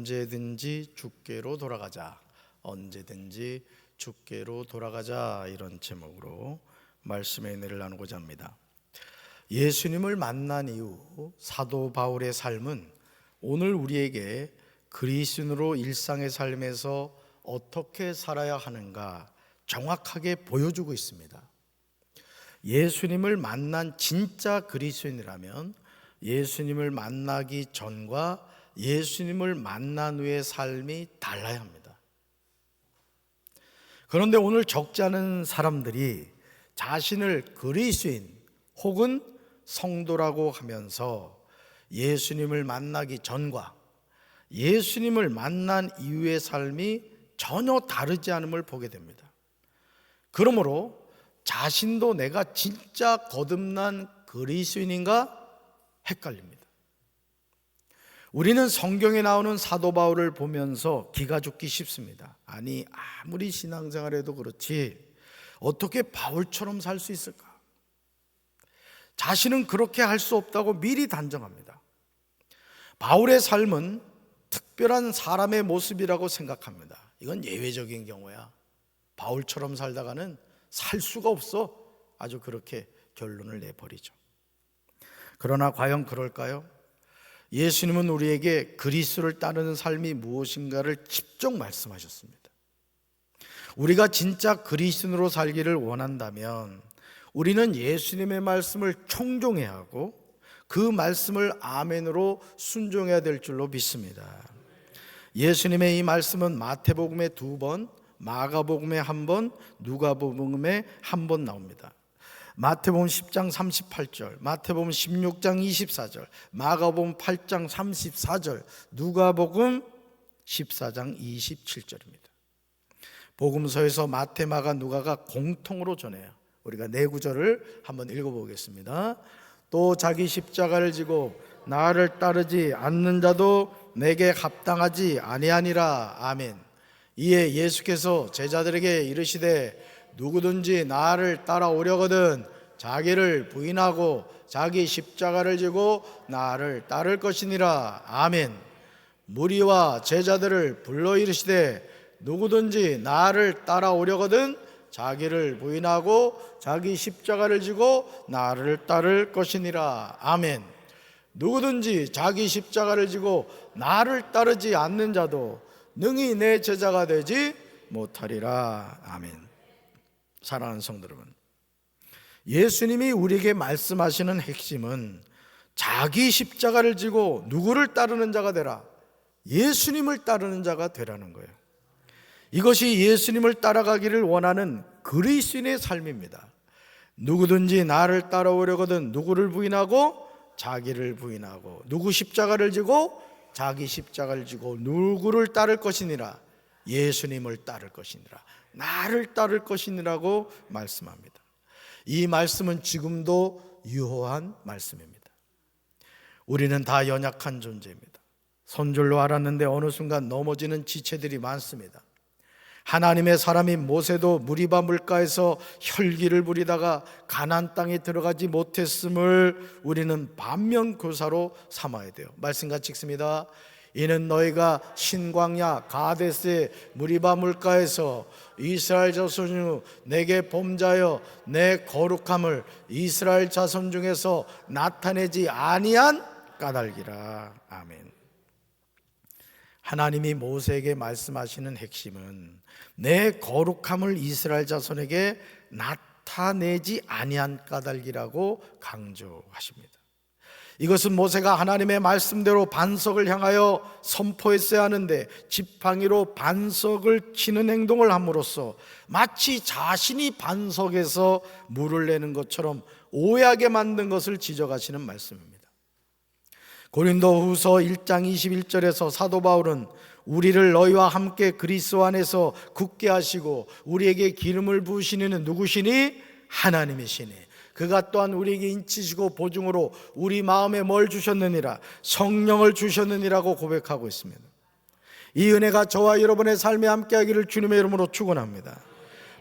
언제든지 주께로 돌아가자. 언제든지 주께로 돌아가자. 이런 제목으로 말씀의 은혜를 나누고자 합니다. 예수님을 만난 이후 사도 바울의 삶은 오늘 우리에게 그리스도인으로 일상의 삶에서 어떻게 살아야 하는가 정확하게 보여주고 있습니다. 예수님을 만난 진짜 그리스도인이라면 예수님을 만나기 전과 예수님을 만난 후의 삶이 달라야 합니다. 그런데 오늘 적지 않은 사람들이 자신을 그리스도인 혹은 성도라고 하면서 예수님을 만나기 전과 예수님을 만난 이후의 삶이 전혀 다르지 않음을 보게 됩니다. 그러므로 자신도 내가 진짜 거듭난 그리스도인인가 헷갈립니다. 우리는 성경에 나오는 사도 바울을 보면서 기가 죽기 쉽습니다. 아니, 아무리 신앙생활해도 그렇지 어떻게 바울처럼 살 수 있을까? 자신은 그렇게 할 수 없다고 미리 단정합니다. 바울의 삶은 특별한 사람의 모습이라고 생각합니다. 이건 예외적인 경우야. 바울처럼 살다가는 살 수가 없어. 아주 그렇게 결론을 내버리죠. 그러나 과연 그럴까요? 예수님은 우리에게 그리스도를 따르는 삶이 무엇인가를 직접 말씀하셨습니다. 우리가 진짜 그리스도인으로 살기를 원한다면 우리는 예수님의 말씀을 청종해야 하고 그 말씀을 아멘으로 순종해야 될 줄로 믿습니다. 예수님의 이 말씀은 마태복음에 2번, 마가복음에 1번, 누가복음에 1번 나옵니다. 마태복음 10장 38절, 마태복음 16장 24절, 마가복음 8장 34절, 누가복음 14장 27절입니다. 복음서에서 마태, 마가, 누가가 공통으로 전해요. 우리가 네 구절을 한번 읽어보겠습니다. 또 자기 십자가를 지고 나를 따르지 않는 자도 내게 합당하지 아니하니라. 아멘. 이에 예수께서 제자들에게 이르시되 누구든지 나를 따라오려거든 자기를 부인하고 자기 십자가를 지고 나를 따를 것이니라. 아멘. 무리와 제자들을 불러 이르시되 누구든지 나를 따라오려거든 자기를 부인하고 자기 십자가를 지고 나를 따를 것이니라. 아멘. 누구든지 자기 십자가를 지고 나를 따르지 않는 자도 능히 내 제자가 되지 못하리라. 아멘. 사랑하는 성도 여러분, 예수님이 우리에게 말씀하시는 핵심은 자기 십자가를 지고 누구를 따르는 자가 되라, 예수님을 따르는 자가 되라는 거예요. 이것이 예수님을 따라가기를 원하는 그리스도인의 삶입니다. 누구든지 나를 따라오려거든 누구를 부인하고 자기를 부인하고 누구 십자가를 지고 자기 십자가를 지고 누구를 따를 것이니라. 예수님을 따를 것이니라. 나를 따를 것이니라고 말씀합니다. 이 말씀은 지금도 유효한 말씀입니다. 우리는 다 연약한 존재입니다. 손줄로 알았는데 어느 순간 넘어지는 지체들이 많습니다. 하나님의 사람인 모세도 무리바 물가에서 혈기를 부리다가 가나안 땅에 들어가지 못했음을 우리는 반면교사로 삼아야 돼요. 말씀 같이 읽습니다. 이는 너희가 신광야 가데스의 무리바 물가에서 이스라엘 자손 중 내게 범자여 내 거룩함을 이스라엘 자손 중에서 나타내지 아니한 까닭이라. 아멘. 하나님이 모세에게 말씀하시는 핵심은 내 거룩함을 이스라엘 자손에게 나타내지 아니한 까닭이라고 강조하십니다. 이것은 모세가 하나님의 말씀대로 반석을 향하여 선포했어야 하는데 지팡이로 반석을 치는 행동을 함으로써 마치 자신이 반석에서 물을 내는 것처럼 오해하게 만든 것을 지적하시는 말씀입니다. 고린도후서 1장 21절에서 사도 바울은 우리를 너희와 함께 그리스도 안에서 굳게 하시고 우리에게 기름을 부으시는 이는 누구시니? 하나님이시니 그가 또한 우리에게 인치시고 보증으로 우리 마음에 뭘 주셨느니라? 성령을 주셨느니라고 고백하고 있습니다. 이 은혜가 저와 여러분의 삶에 함께하기를 주님의 이름으로 축원합니다.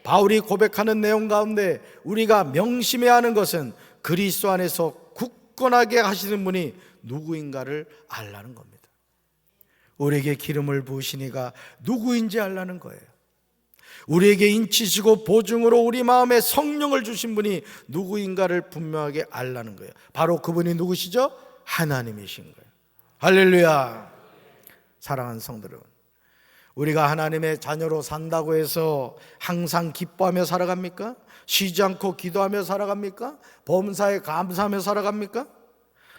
바울이 고백하는 내용 가운데 우리가 명심해야 하는 것은 그리스도 안에서 굳건하게 하시는 분이 누구인가를 알라는 겁니다. 우리에게 기름을 부으신 이가 누구인지 알라는 거예요. 우리에게 인치시고 보증으로 우리 마음에 성령을 주신 분이 누구인가를 분명하게 알라는 거예요. 바로 그분이 누구시죠? 하나님이신 거예요. 할렐루야. 사랑하는 성도 여러분, 우리가 하나님의 자녀로 산다고 해서 항상 기뻐하며 살아갑니까? 쉬지 않고 기도하며 살아갑니까? 범사에 감사하며 살아갑니까?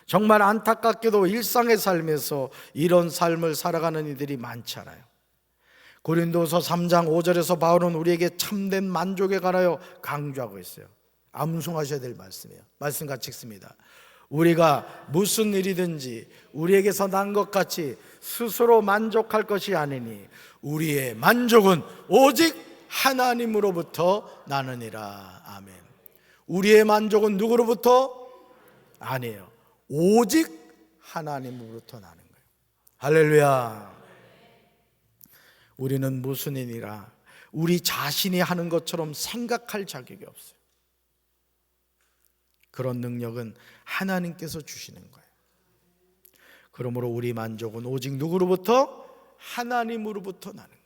정말 안타깝게도 일상의 삶에서 이런 삶을 살아가는 이들이 많지 않아요. 고린도서 3장 5절에서 바울은 우리에게 참된 만족에 관하여 강조하고 있어요. 암송하셔야 될 말씀이에요. 말씀 같이 읽습니다. 우리가 무슨 일이든지 우리에게서 난 것 같이 스스로 만족할 것이 아니니 우리의 만족은 오직 하나님으로부터 나느니라. 아멘. 우리의 만족은 누구로부터? 아니에요. 오직 하나님으로부터 나는 거예요. 할렐루야. 우리는 무슨 일이라 우리 자신이 하는 것처럼 생각할 자격이 없어요. 그런 능력은 하나님께서 주시는 거예요. 그러므로 우리 만족은 오직 누구로부터? 하나님으로부터 나는 거예요.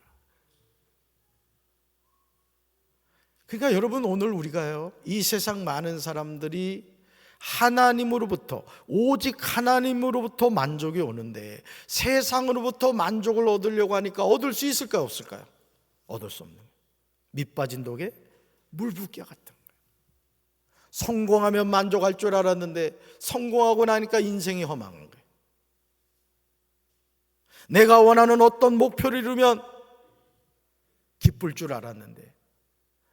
그러니까 여러분, 오늘 우리가요, 이 세상 많은 사람들이 하나님으로부터, 오직 하나님으로부터 만족이 오는데 세상으로부터 만족을 얻으려고 하니까 얻을 수 있을까요, 없을까요? 얻을 수 없는 거예요. 밑 빠진 독에 물 붓기와 같은 거예요. 성공하면 만족할 줄 알았는데 성공하고 나니까 인생이 허망한 거예요. 내가 원하는 어떤 목표를 이루면 기쁠 줄 알았는데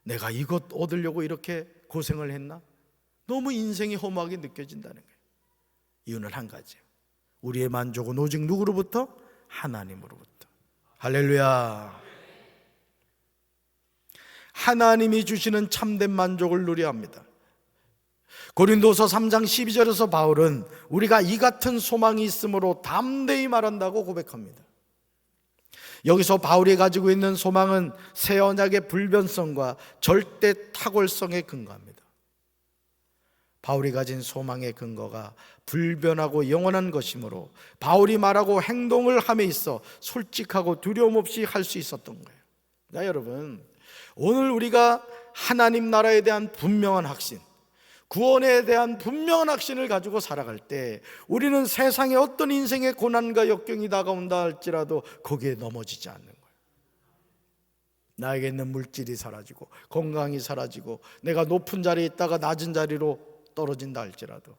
내가 이것 얻으려고 이렇게 고생을 했나? 너무 인생이 허무하게 느껴진다는 거예요. 이유는 한 가지예요. 우리의 만족은 오직 누구로부터? 하나님으로부터. 할렐루야. 하나님이 주시는 참된 만족을 누려야 합니다. 고린도서 3장 12절에서 바울은 우리가 이 같은 소망이 있으므로 담대히 말한다고 고백합니다. 여기서 바울이 가지고 있는 소망은 새 언약의 불변성과 절대 탁월성에 근거합니다. 바울이 가진 소망의 근거가 불변하고 영원한 것이므로 바울이 말하고 행동을 함에 있어 솔직하고 두려움 없이 할 수 있었던 거예요. 그러니까 여러분, 오늘 우리가 하나님 나라에 대한 분명한 확신, 구원에 대한 분명한 확신을 가지고 살아갈 때 우리는 세상에 어떤 인생의 고난과 역경이 다가온다 할지라도 거기에 넘어지지 않는 거예요. 나에게 있는 물질이 사라지고 건강이 사라지고 내가 높은 자리에 있다가 낮은 자리로 떨어진다 할지라도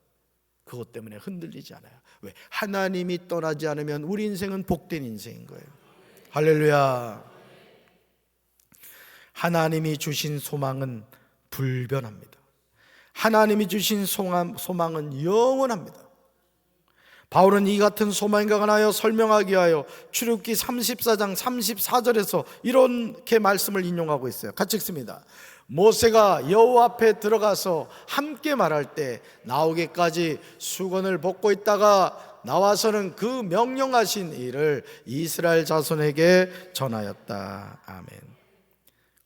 그것 때문에 흔들리지 않아요. 왜? 하나님이 떠나지 않으면 우리 인생은 복된 인생인 거예요. 할렐루야. 하나님이 주신 소망은 불변합니다. 하나님이 주신 소망은 영원합니다. 바울은 이 같은 소망과 관하여 설명하기 위하여 출애굽기 34장 34절에서 이렇게 말씀을 인용하고 있어요. 같이 읽습니다. 모세가 여호와 앞에 들어가서 함께 말할 때 나오기까지 수건을 벗고 있다가 나와서는 그 명령하신 일을 이스라엘 자손에게 전하였다. 아멘.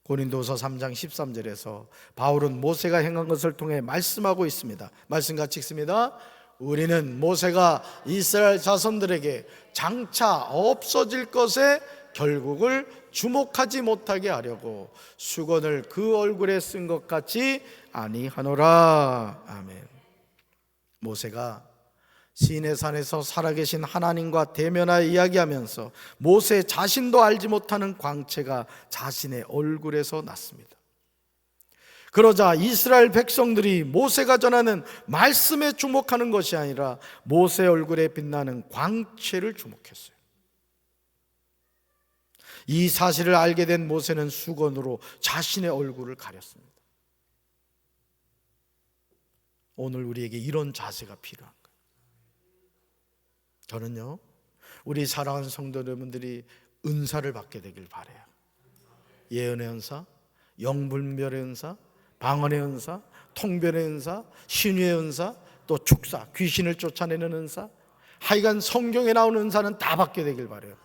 고린도서 3장 13절에서 바울은 모세가 행한 것을 통해 말씀하고 있습니다. 말씀 같이 읽습니다. 우리는 모세가 이스라엘 자손들에게 장차 없어질 것에 결국을 주목하지 못하게 하려고 수건을 그 얼굴에 쓴 것 같이 아니하노라. 아멘. 모세가 시내산에서 살아계신 하나님과 대면하여 이야기하면서 모세 자신도 알지 못하는 광채가 자신의 얼굴에서 났습니다. 그러자 이스라엘 백성들이 모세가 전하는 말씀에 주목하는 것이 아니라 모세 얼굴에 빛나는 광채를 주목했어요. 이 사실을 알게 된 모세는 수건으로 자신의 얼굴을 가렸습니다. 오늘 우리에게 이런 자세가 필요한 거예요. 저는요, 우리 사랑하는 성도 여러분들이 은사를 받게 되길 바라요. 예언의 은사, 영분별의 은사, 방언의 은사, 통변의 은사, 신유의 은사, 또 축사, 귀신을 쫓아내는 은사, 하여간 성경에 나오는 은사는 다 받게 되길 바라요.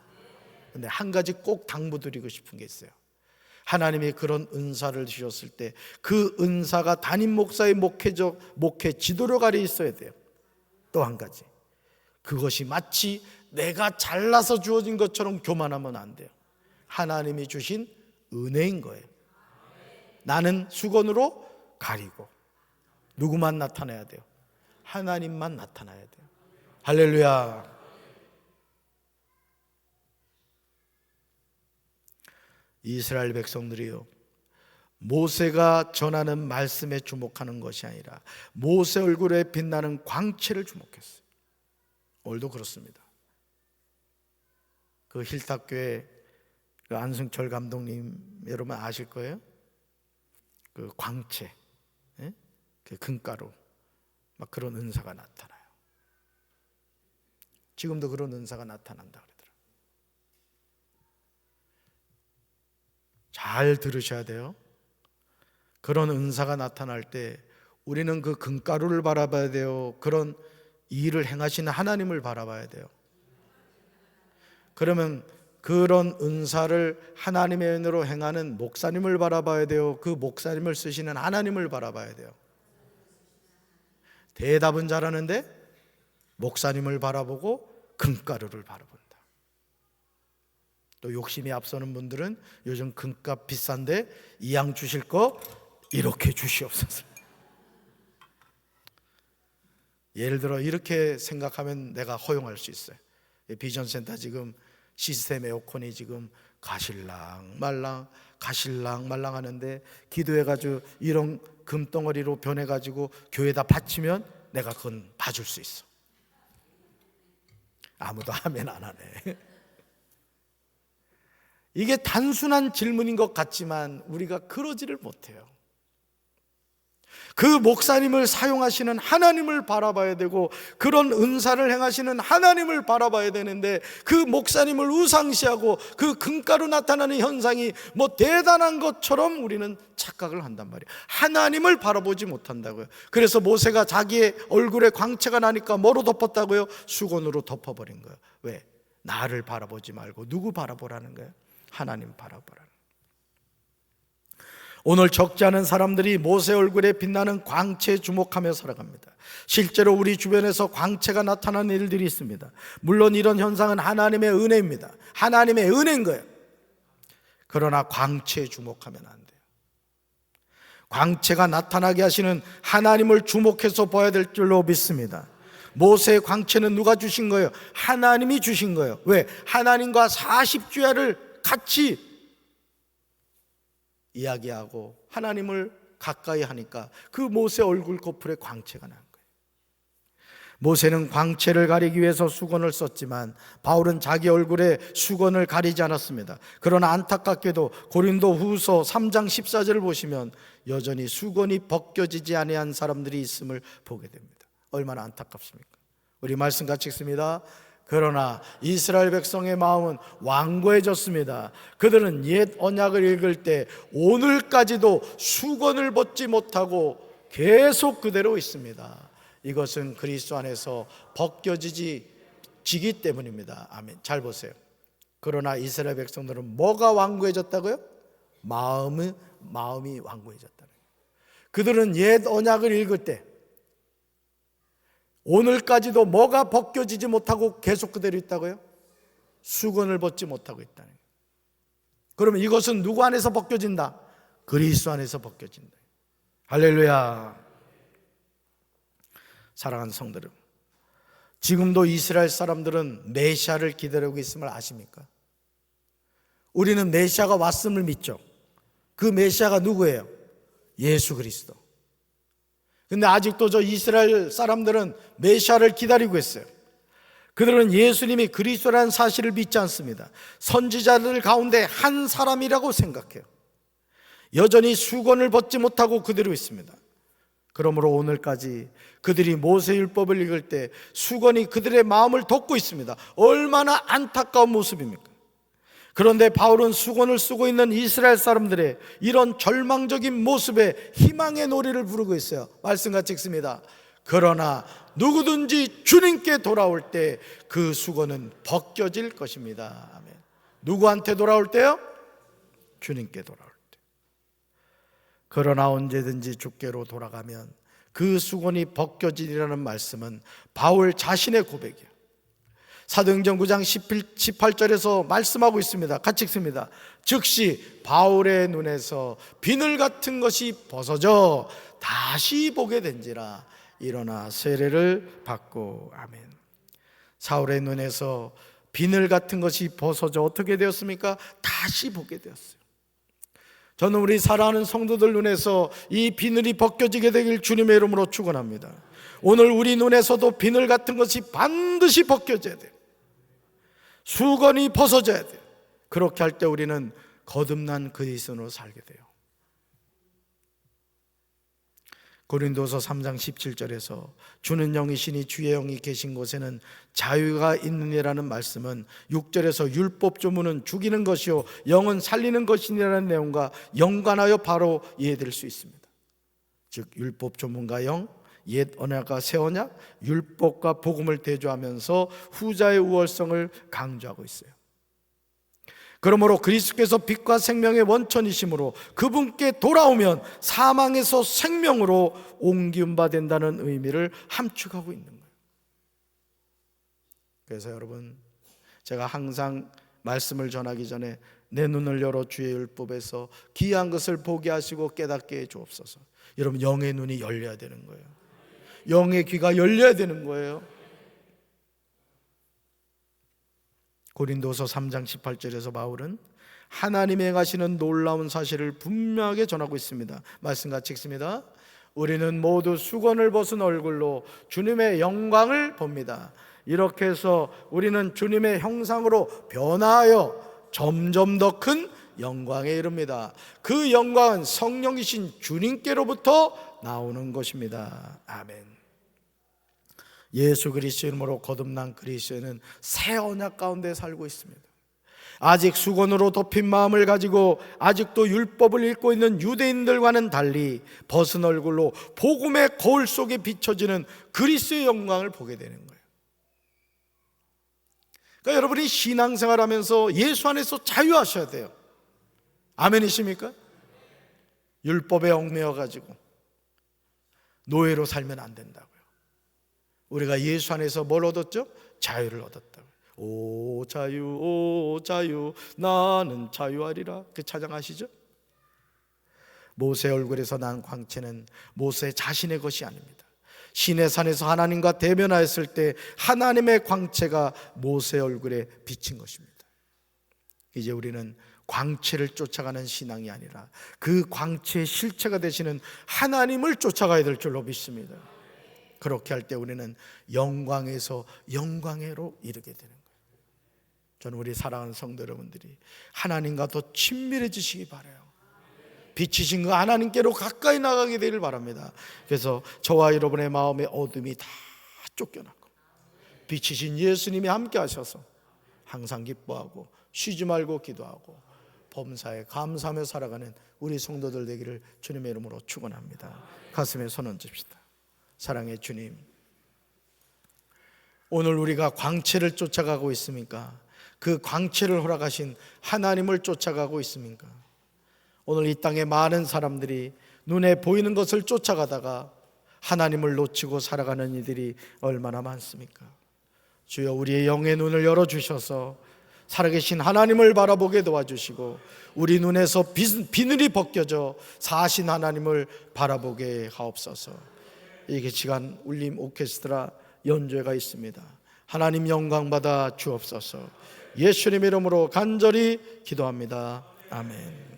근데 한 가지 꼭 당부드리고 싶은 게 있어요. 하나님이 그런 은사를 주셨을 때 그 은사가 담임 목사의 목회 지도력 아래 있어야 돼요. 또 한 가지, 그것이 마치 내가 잘나서 주어진 것처럼 교만하면 안 돼요. 하나님이 주신 은혜인 거예요. 나는 수건으로 가리고. 누구만 나타나야 돼요? 하나님만 나타나야 돼요. 할렐루야. 이스라엘 백성들이요, 모세가 전하는 말씀에 주목하는 것이 아니라 모세 얼굴에 빛나는 광채를 주목했어요. 오늘도 그렇습니다. 그 힐탑교회 그 안승철 감독님 여러분 아실 거예요. 그 광채, 그 금가루, 막 그런 은사가 나타나요. 지금도 그런 은사가 나타난다 그러더라고요. 잘 들으셔야 돼요. 그런 은사가 나타날 때 우리는 그 금가루를 바라봐야 돼요? 그런 일을 행하시는 하나님을 바라봐야 돼요? 그러면 그런 은사를 하나님의 은혜로 행하는 목사님을 바라봐야 돼요? 그 목사님을 쓰시는 하나님을 바라봐야 돼요? 대답은 잘하는데 목사님을 바라보고 금가루를 바라본다. 또 욕심이 앞서는 분들은 요즘 금값 비싼데 이양 주실 거 이렇게 주시옵소서. 예를 들어 이렇게 생각하면 내가 허용할 수 있어요. 비전센터 지금 시스템 에어컨이 지금 가실랑 말랑 하는데 기도해가지고 이런 금덩어리로 변해가지고 교회에다 바치면 내가 그건 봐줄 수 있어. 아무도 아멘 안 하네. 이게 단순한 질문인 것 같지만 우리가 그러지를 못해요. 그 목사님을 사용하시는 하나님을 바라봐야 되고 그런 은사를 행하시는 하나님을 바라봐야 되는데 그 목사님을 우상시하고 그 금가루 나타나는 현상이 뭐 대단한 것처럼 우리는 착각을 한단 말이에요. 하나님을 바라보지 못한다고요. 그래서 모세가 자기의 얼굴에 광채가 나니까 뭐로 덮었다고요? 수건으로 덮어버린 거예요. 왜? 나를 바라보지 말고 누구 바라보라는 거예요? 하나님 바라보라는. 오늘 적지 않은 사람들이 모세 얼굴에 빛나는 광채에 주목하며 살아갑니다. 실제로 우리 주변에서 광채가 나타나는 일들이 있습니다. 물론 이런 현상은 하나님의 은혜입니다. 하나님의 은혜인 거예요. 그러나 광채에 주목하면 안 돼요. 광채가 나타나게 하시는 하나님을 주목해서 봐야 될 줄로 믿습니다. 모세의 광채는 누가 주신 거예요? 하나님이 주신 거예요. 왜? 하나님과 40주야를 같이 이야기하고 하나님을 가까이 하니까 그 모세 얼굴 코풀에 광채가 난 거예요. 모세는 광채를 가리기 위해서 수건을 썼지만 바울은 자기 얼굴에 수건을 가리지 않았습니다. 그러나 안타깝게도 고린도 후서 3장 14절을 보시면 여전히 수건이 벗겨지지 아니한 사람들이 있음을 보게 됩니다. 얼마나 안타깝습니까? 우리 말씀 같이 읽습니다. 그러나 이스라엘 백성의 마음은 완고해졌습니다. 그들은 옛 언약을 읽을 때 오늘까지도 수건을 벗지 못하고 계속 그대로 있습니다. 이것은 그리스도 안에서 벗겨지기 때문입니다. 아멘. 잘 보세요. 그러나 이스라엘 백성들은 뭐가 완고해졌다고요? 마음이 완고해졌다는 거예요. 그들은 옛 언약을 읽을 때 오늘까지도 뭐가 벗겨지지 못하고 계속 그대로 있다고요? 수건을 벗지 못하고 있다는 거예요. 그러면 이것은 누구 안에서 벗겨진다? 그리스도 안에서 벗겨진다. 할렐루야. 사랑하는 성도 여러분, 지금도 이스라엘 사람들은 메시아를 기다리고 있음을 아십니까? 우리는 메시아가 왔음을 믿죠. 그 메시아가 누구예요? 예수 그리스도. 근데 아직도 저 이스라엘 사람들은 메시아를 기다리고 있어요. 그들은 예수님이 그리스도라는 사실을 믿지 않습니다. 선지자들 가운데 한 사람이라고 생각해요. 여전히 수건을 벗지 못하고 그대로 있습니다. 그러므로 오늘까지 그들이 모세율법을 읽을 때 수건이 그들의 마음을 덮고 있습니다. 얼마나 안타까운 모습입니까? 그런데 바울은 수건을 쓰고 있는 이스라엘 사람들의 이런 절망적인 모습에 희망의 노래를 부르고 있어요. 말씀같이 읽습니다. 그러나 누구든지 주님께 돌아올 때 그 수건은 벗겨질 것입니다. 아멘. 누구한테 돌아올 때요? 주님께 돌아올 때. 그러나 언제든지 주께로 돌아가면 그 수건이 벗겨지리라는 말씀은 바울 자신의 고백이에요. 사도행전 9장 18절에서 말씀하고 있습니다. 같이 읽습니다. 즉시 바울의 눈에서 비늘 같은 것이 벗어져 다시 보게 된지라. 일어나 세례를 받고. 아멘. 사울의 눈에서 비늘 같은 것이 벗어져 어떻게 되었습니까? 다시 보게 되었어요. 저는 우리 사랑하는 성도들 눈에서 이 비늘이 벗겨지게 되길 주님의 이름으로 축원합니다. 오늘 우리 눈에서도 비늘 같은 것이 반드시 벗겨져야 돼요. 수건이 벗어져야 돼요. 그렇게 할 때 우리는 거듭난 그리스도인으로 살게 돼요. 고린도서 3장 17절에서 주는 영이시니 주의 영이 계신 곳에는 자유가 있느니라는 말씀은 6절에서 율법 조문은 죽이는 것이요 영은 살리는 것이니라는 내용과 연관하여 바로 이해될 수 있습니다. 즉 율법 조문과 영, 옛 언약과 새 언약, 율법과 복음을 대조하면서 후자의 우월성을 강조하고 있어요. 그러므로 그리스도께서 빛과 생명의 원천이심으로 그분께 돌아오면 사망에서 생명으로 옮김 바 된다는 의미를 함축하고 있는 거예요. 그래서 여러분, 제가 항상 말씀을 전하기 전에 내 눈을 열어 주의 율법에서 귀한 것을 보게 하시고 깨닫게 해 주옵소서. 여러분, 영의 눈이 열려야 되는 거예요. 영의 귀가 열려야 되는 거예요. 고린도서 3장 18절에서 바울은 하나님이 행하시는 놀라운 사실을 분명하게 전하고 있습니다. 말씀 같이 읽습니다. 우리는 모두 수건을 벗은 얼굴로 주님의 영광을 봅니다. 이렇게 해서 우리는 주님의 형상으로 변화하여 점점 더 큰 영광에 이릅니다. 그 영광은 성령이신 주님께로부터 나오는 것입니다. 아멘. 예수 그리스도 이름으로 거듭난 그리스도인은 새 언약 가운데 살고 있습니다. 아직 수건으로 덮인 마음을 가지고 아직도 율법을 읽고 있는 유대인들과는 달리 벗은 얼굴로 복음의 거울 속에 비춰지는 그리스도의 영광을 보게 되는 거예요. 그러니까 여러분이 신앙생활하면서 예수 안에서 자유하셔야 돼요. 아멘이십니까? 율법에 얽매여 가지고 노예로 살면 안 된다고요. 우리가 예수 안에서 뭘 얻었죠? 자유를 얻었다고요. 오 자유 오 자유 나는 자유하리라. 그 찬양 아시죠? 모세 얼굴에서 난 광채는 모세 자신의 것이 아닙니다. 시내산에서 하나님과 대면하였을 때 하나님의 광채가 모세 얼굴에 비친 것입니다. 이제 우리는 광채를 쫓아가는 신앙이 아니라 그 광채의 실체가 되시는 하나님을 쫓아가야 될 줄로 믿습니다. 그렇게 할 때 우리는 영광에서 영광으로 이르게 되는 거예요. 저는 우리 사랑하는 성도 여러분들이 하나님과 더 친밀해지시기 바라요. 빛이신 그 하나님께로 가까이 나가게 되기를 바랍니다. 그래서 저와 여러분의 마음의 어둠이 다 쫓겨나고 빛이신 예수님이 함께 하셔서 항상 기뻐하고 쉬지 말고 기도하고 범사에 감사하며 살아가는 우리 성도들 되기를 주님의 이름으로 축원합니다. 가슴에 손 얹읍시다. 사랑의 주님, 오늘 우리가 광채를 쫓아가고 있습니까? 그 광채를 허락하신 하나님을 쫓아가고 있습니까? 오늘 이 땅에 많은 사람들이 눈에 보이는 것을 쫓아가다가 하나님을 놓치고 살아가는 이들이 얼마나 많습니까? 주여, 우리의 영의 눈을 열어주셔서 살아계신 하나님을 바라보게 도와주시고 우리 눈에서 비늘이 벗겨져 사신 하나님을 바라보게 하옵소서. 이 시간 울림 오케스트라 연주회가 있습니다. 하나님 영광 받아 주옵소서. 예수님 이름으로 간절히 기도합니다. 아멘.